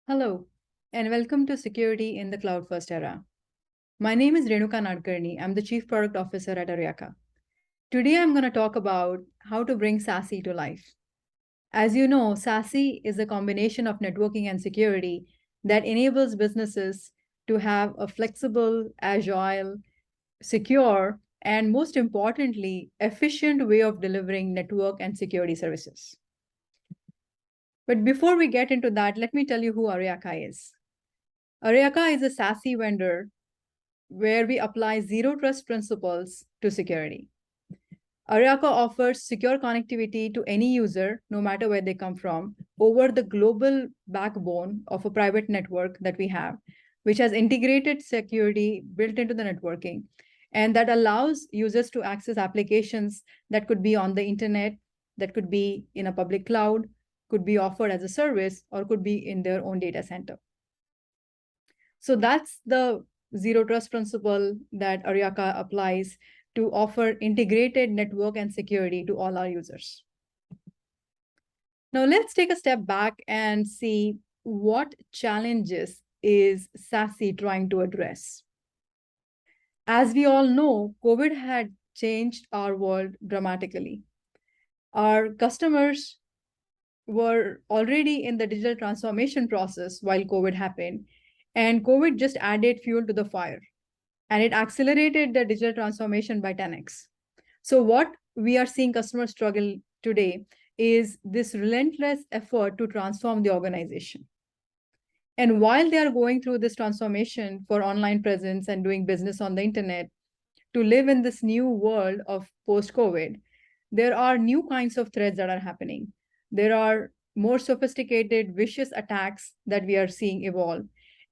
Hello, and welcome to Security in the Cloud First Era. My name is Renuka Nadkarni. I'm the Chief Product Officer at Aryaka. Today, I'm going to talk about how to bring SASE to life. As you know, SASE is a combination of networking and security that enables businesses to have a flexible, agile, secure, and most importantly, efficient way of delivering network and security services. But before we get into that, let me tell you who Aryaka is. Aryaka is a SASE vendor where we apply zero trust principles to security. Aryaka offers secure connectivity to any user, no matter where they come from, over the global backbone of a private network that we have, which has integrated security built into the networking, and that allows users to access applications that could be on the internet, that could be in a public cloud, could be offered as a service, or could be in their own data center. So that's the zero trust principle that Aryaka applies to offer integrated network and security to all our users. Now let's take a step back and see what challenges is SASE trying to address. As we all know, COVID had changed our world dramatically. Our customers were already in the digital transformation process while COVID happened, and COVID just added fuel to the fire. And it accelerated the digital transformation by 10x. So what we are seeing customers struggle today is this relentless effort to transform the organization. And while they are going through this transformation for online presence and doing business on the internet, to live in this new world of post-COVID, there are new kinds of threats that are happening. There are more sophisticated, vicious attacks that we are seeing evolve.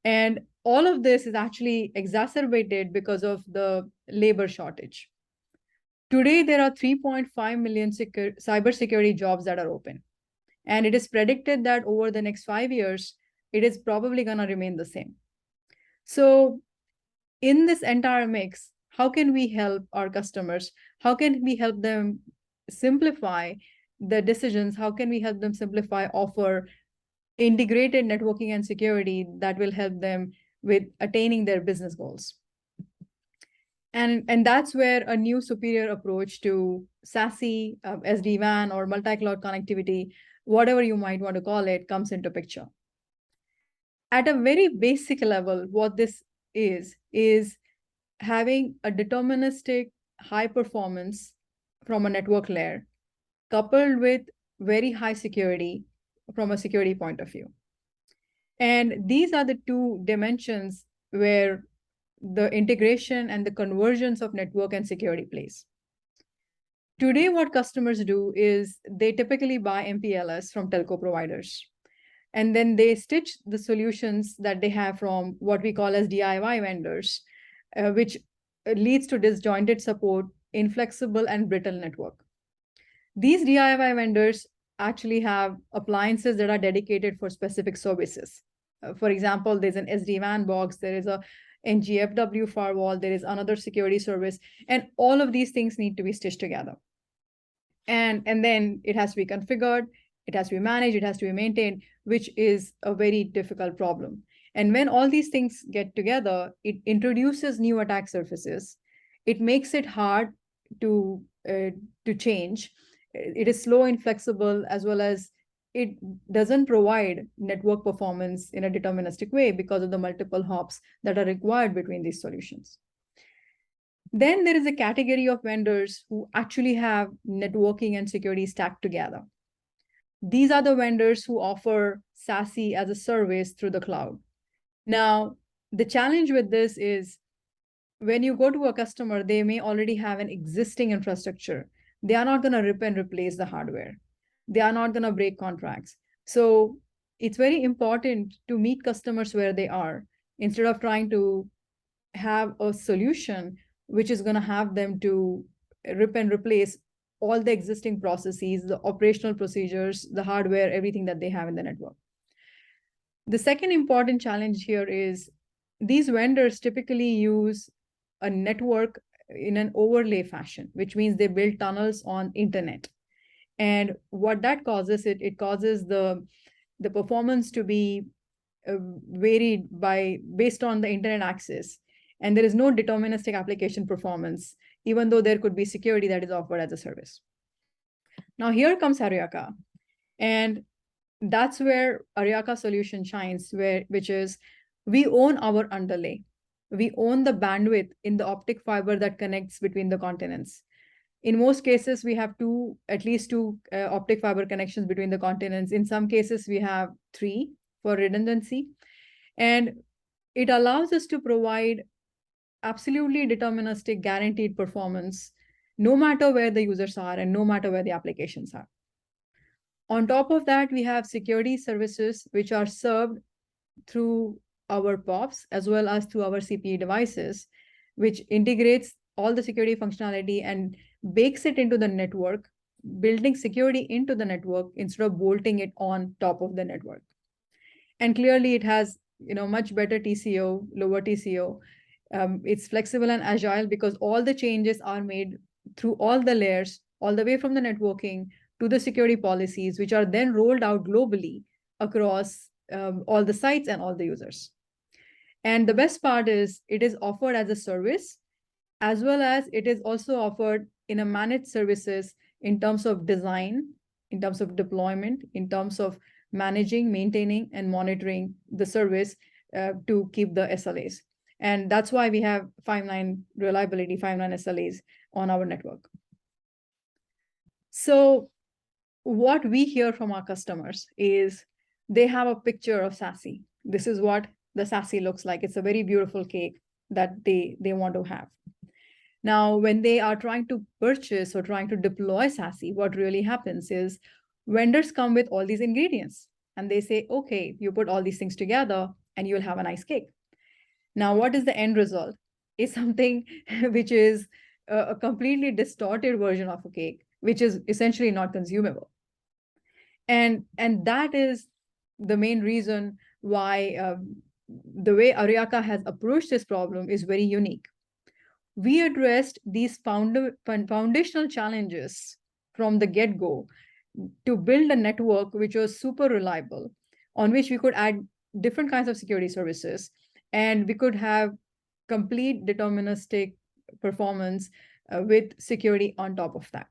And all of this is actually exacerbated because of the labor shortage. Today, there are 3.5 million cybersecurity jobs that are open. And it is predicted that over the next 5 years, it is probably going to remain the same. So in this entire mix, how can we help our customers? How can we help them simplify the decisions? How can we help them simplify, offer integrated networking and security that will help them with attaining their business goals? And that's where a new superior approach to SASE, SD-WAN, or multi-cloud connectivity, whatever you might want to call it, comes into picture. At a very basic level, what this is having a deterministic high performance from a network layer coupled with very high security from a security point of view. And these are the two dimensions where the integration and the convergence of network and security plays. Today, what customers do is they typically buy MPLS from telco providers. And then they stitch the solutions that they have from what we call as DIY vendors, which leads to disjointed support, inflexible and brittle network. These DIY vendors actually have appliances that are dedicated for specific services. For example, there's an SD-WAN box, there is a NGFW firewall, there is another security service, and all of these things need to be stitched together. And then it has to be configured, it has to be managed, it has to be maintained, which is a very difficult problem. And when all these things get together, it introduces new attack surfaces. It makes it hard to change. It is slow, inflexible, as well as it doesn't provide network performance in a deterministic way because of the multiple hops that are required between these solutions. Then there is a category of vendors who actually have networking and security stacked together. These are the vendors who offer SASE as a service through the cloud. Now, the challenge with this is when you go to a customer, they may already have an existing infrastructure. They are not going to rip and replace the hardware. They are not going to break contracts. So it's very important to meet customers where they are instead of trying to have a solution which is going to have them to rip and replace all the existing processes, the operational procedures, the hardware, everything that they have in the network. The second important challenge here is these vendors typically use a network in an overlay fashion, which means they build tunnels on internet. And what that causes, it causes the performance to be varied based on the internet access, and there is no deterministic application performance, even though there could be security that is offered as a service. Now here comes Aryaka, and that's where Aryaka solution shines, which is we own our underlay. We own the bandwidth in the optic fiber that connects between the continents. In most cases, we have at least two optic fiber connections between the continents. In some cases, we have three for redundancy. And it allows us to provide absolutely deterministic guaranteed performance, no matter where the users are and no matter where the applications are. On top of that, we have security services which are served through our POPs as well as through our CPE devices, which integrates all the security functionality and bakes it into the network, building security into the network instead of bolting it on top of the network. And clearly it has much better TCO, lower TCO. It's flexible and agile because all the changes are made through all the layers, all the way from the networking to the security policies, which are then rolled out globally across all the sites and all the users. And the best part is it is offered as a service, as well as it is also offered in a managed services in terms of design, in terms of deployment, in terms of managing, maintaining, and monitoring the service to keep the SLAs. And that's why we have 5.9 reliability, 5.9 SLAs on our network. So what we hear from our customers is they have a picture of SASE. This is what the SASE looks like. It's a very beautiful cake that they want to have. Now, when they are trying to purchase or trying to deploy SASE, what really happens is vendors come with all these ingredients and they say, okay, you put all these things together and you'll have a nice cake. Now, what is the end result? Is something which is a completely distorted version of a cake, which is essentially not consumable. And that is the main reason why the way Aryaka has approached this problem is very unique. We addressed these foundational challenges from the get-go to build a network which was super reliable, on which we could add different kinds of security services, and we could have complete deterministic performance with security on top of that.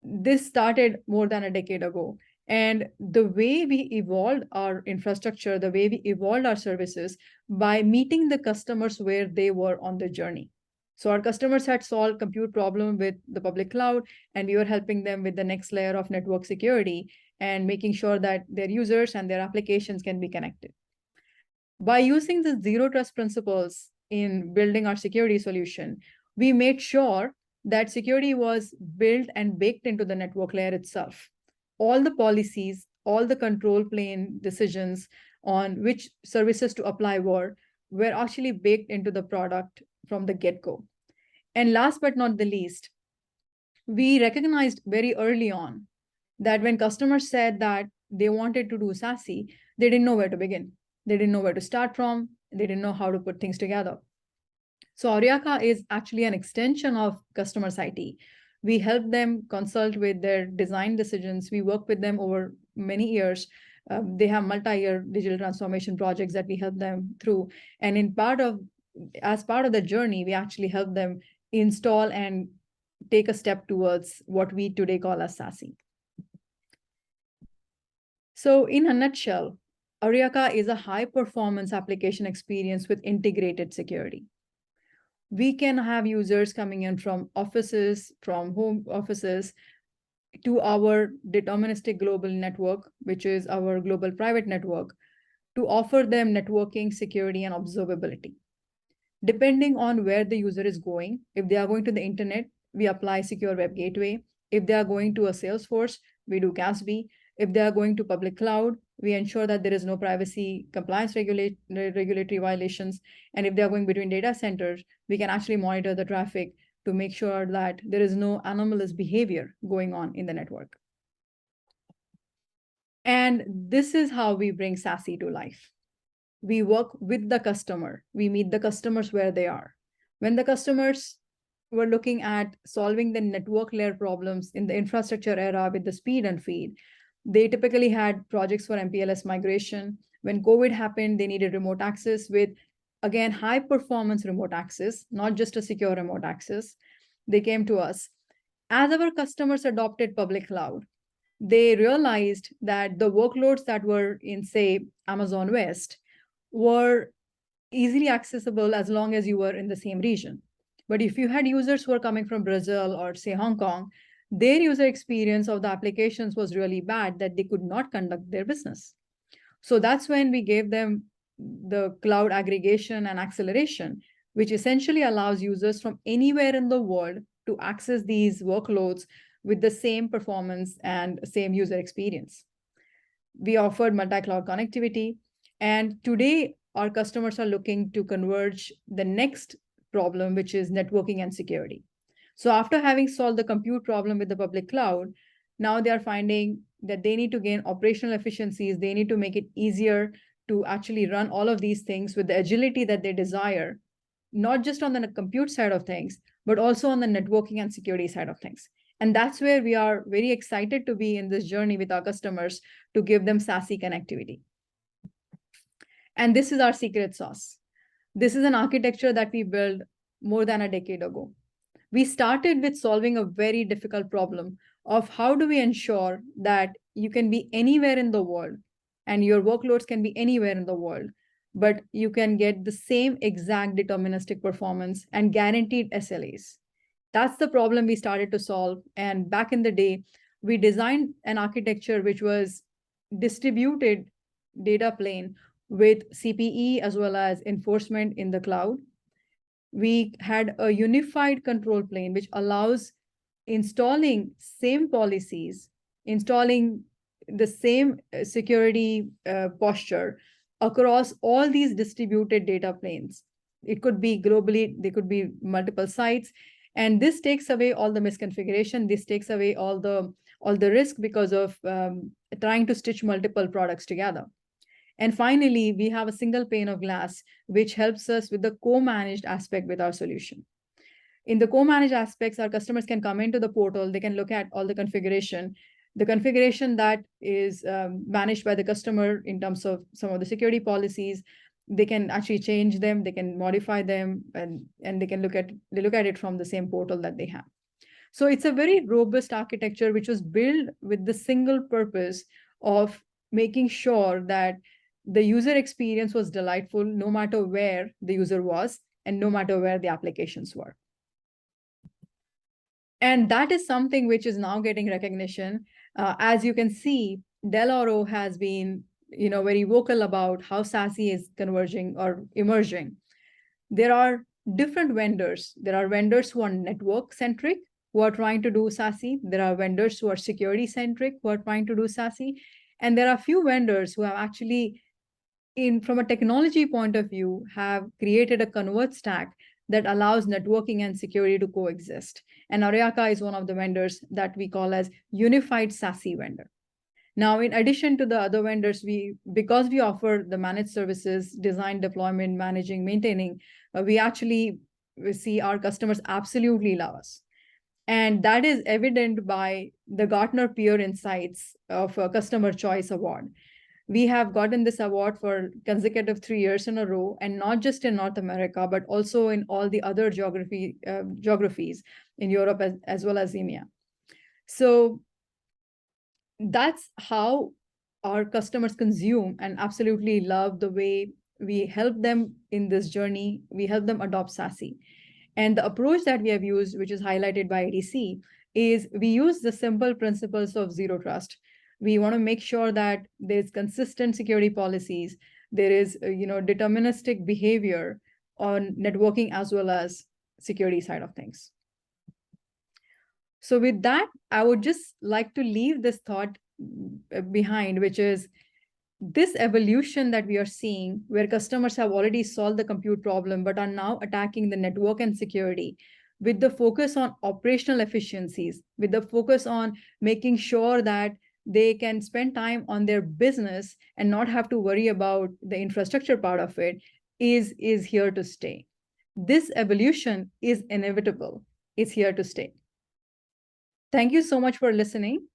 This started more than a decade ago. And the way we evolved our infrastructure, the way we evolved our services by meeting the customers where they were on the journey. So our customers had solved compute problem with the public cloud, and we were helping them with the next layer of network security and making sure that their users and their applications can be connected. By using the zero trust principles in building our security solution, we made sure that security was built and baked into the network layer itself. All the policies, all the control plane decisions on which services to apply were actually baked into the product from the get-go. And last but not the least, we recognized very early on that when customers said that they wanted to do SASE, they didn't know where to begin. They didn't know where to start from. They didn't know how to put things together. So Aryaka is actually an extension of customers' IT. We help them consult with their design decisions. We work with them over many years. They have multi-year digital transformation projects that we help them through. And as part of the journey, we actually help them install and take a step towards what we today call as SASE. So in a nutshell, Aryaka is a high-performance application experience with integrated security. We can have users coming in from offices, from home offices, to our deterministic global network, which is our global private network, to offer them networking, security, and observability. Depending on where the user is going, if they are going to the internet, we apply secure web gateway. If they are going to a Salesforce, we do CASB. If they are going to public cloud, we ensure that there is no privacy compliance regulatory violations. And if they are going between data centers, we can actually monitor the traffic to make sure that there is no anomalous behavior going on in the network. And this is how we bring SASE to life. We work with the customer. We meet the customers where they are. When the customers were looking at solving the network layer problems in the infrastructure era with the speed and feed, they typically had projects for MPLS migration, When COVID happened, they needed remote access with, again, high performance remote access, not just a secure remote access. They came to us. As our customers adopted public cloud, they realized that the workloads that were in, say, Amazon West were easily accessible as long as you were in the same region. But if you had users who are coming from Brazil or, say, Hong Kong, their user experience of the applications was really bad that they could not conduct their business. So that's when we gave them the cloud aggregation and acceleration, which essentially allows users from anywhere in the world to access these workloads with the same performance and same user experience. We offered multi-cloud connectivity, and today our customers are looking to converge the next problem, which is networking and security. So after having solved the compute problem with the public cloud, now they are finding that they need to gain operational efficiencies. They need to make it easier to actually run all of these things with the agility that they desire, not just on the compute side of things, but also on the networking and security side of things. And that's where we are very excited to be in this journey with our customers to give them SASE connectivity. And this is our secret sauce. This is an architecture that we built more than a decade ago. We started with solving a very difficult problem of how do we ensure that you can be anywhere in the world and your workloads can be anywhere in the world, but you can get the same exact deterministic performance and guaranteed SLAs. That's the problem we started to solve. And back in the day, we designed an architecture which was distributed data plane with CPE as well as enforcement in the cloud. We had a unified control plane, which allows installing same policies, installing the same security posture across all these distributed data planes. It could be globally, they could be multiple sites. And this takes away all the misconfiguration. This takes away all the risk because of trying to stitch multiple products together. And finally, we have a single pane of glass, which helps us with the co-managed aspect with our solution. In the co-managed aspects, our customers can come into the portal. They can look at all the configuration that is managed by the customer in terms of some of the security policies. They can actually change them, they can modify them, and they can look at it from the same portal that they have. So it's a very robust architecture which was built with the single purpose of making sure that the user experience was delightful no matter where the user was and no matter where the applications were. And that is something which is now getting recognition. As you can see, Dell'Oro has been very vocal about how SASE is converging or emerging. There are different vendors. There are vendors who are network-centric, who are trying to do SASE. There are vendors who are security-centric, who are trying to do SASE. And there are a few vendors who have actually, from a technology point of view, have created a converged stack that allows networking and security to coexist. And Aryaka is one of the vendors that we call as unified SASE vendor. Now, in addition to the other vendors, because we offer the managed services, design, deployment, managing, maintaining, we actually see our customers absolutely love us. And that is evident by the Gartner Peer Insights of a Customer Choice Award. We have gotten this award for consecutive 3 years in a row, and not just in North America, but also in all the other geographies in Europe as well as EMEA. So that's how our customers consume and absolutely love the way we help them in this journey. We help them adopt SASE. And the approach that we have used, which is highlighted by ADC, is we use the simple principles of zero trust. We want to make sure that there's consistent security policies. There is, deterministic behavior on networking as well as security side of things. So with that, I would just like to leave this thought behind, which is this evolution that we are seeing, where customers have already solved the compute problem, but are now attacking the network and security with the focus on operational efficiencies, with the focus on making sure that they can spend time on their business and not have to worry about the infrastructure part of it, is here to stay. This evolution is inevitable. It's here to stay. Thank you so much for listening.